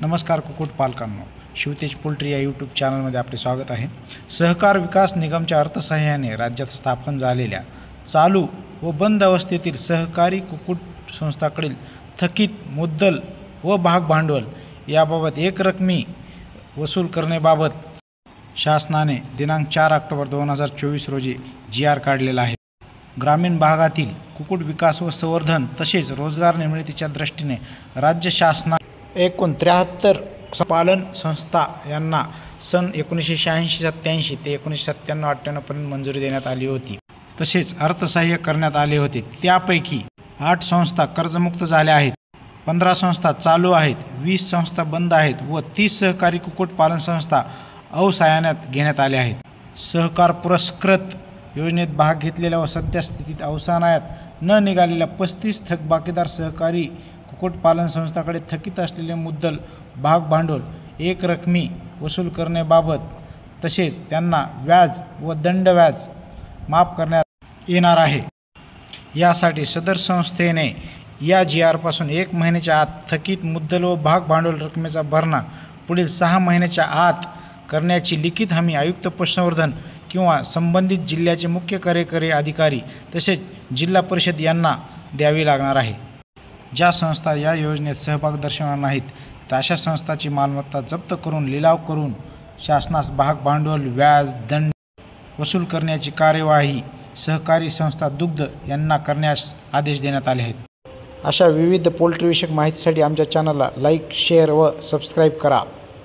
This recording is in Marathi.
नमस्कार कुक्कुटपालकांनो, शिवतेज पोल्ट्री या यूट्यूब चॅनलमध्ये आपले स्वागत आहे। सहकार विकास निगमच्या अर्थसहाय्याने राज्यात स्थापन झालेल्या चालू व बंद अवस्थेतील सहकारी कुक्कुट संस्थांकडील थकीत मुद्दल व भाग भांडवल याबाबत एक रकमी वसूल करण्याबाबत शासनाने दिनांक 4 ऑक्टोबर 2024 रोजी GR काढलेला आहे। ग्रामीण भागातील कुक्कुट विकास व संवर्धन तसेच रोजगार निर्मितीच्या दृष्टीने राज्य शासनाने एकूण 73 पालन संस्था यांना सन 1986-87 ते 1997-98 पर्यंत मंजुरी देण्यात आली होती। तसेच अर्थसहाय्य करण्यात आले होते। त्यापैकी 8 संस्था कर्जमुक्त झाल्या आहेत, 15 संस्था चालू आहेत, 20 संस्था बंद आहेत व 30 सहकारी कुक्कुटपालन संस्था अवसायनात घेण्यात आल्या आहेत। सहकार पुरस्कृत योजनेत भाग घेतलेल्या व सद्यस्थितीत अवसानात न निघालेल्या 35 थकबाकीदार सहकारी कुक्कुटपालन संस्थांकडे थकीत असलेले मुद्दल भाग भांडवल एक रकमी वसूल करण्याबाबत तसेच त्यांना व्याज व दंड व्याज माफ करण्यात येणार आहे। यासाठी सदर संस्थेने या GR पासून 1 महिन्याच्या आत थकीत मुद्दल व भाग भांडवल रकमेचा भरणा पुढील 6 महिन्याच्या आत करण्याची लिखित हमी आयुक्त पशुसंवर्धन किंवा संबंधित जिल्ह्याचे मुख्य कार्यकारी अधिकारी तसेच जिल्हा परिषद यांना द्यावी लागणार आहे। ज्या संस्था या योजनेत सहभाग दर्शवणार नाहीत अशा संस्थांची मालमत्ता जप्त करून लिलाव करून शासनास भाग भांडवल व्याज दंड वसूल करण्याची कार्यवाही सहकारी संस्था दुग्ध यांना करण्यास आदेश देण्यात आले आहेत। अशा विविध पोल्ट्री विषयक माहितीसाठी आमच्या चॅनलला लाईक, शेअर व सबस्क्राईब करा।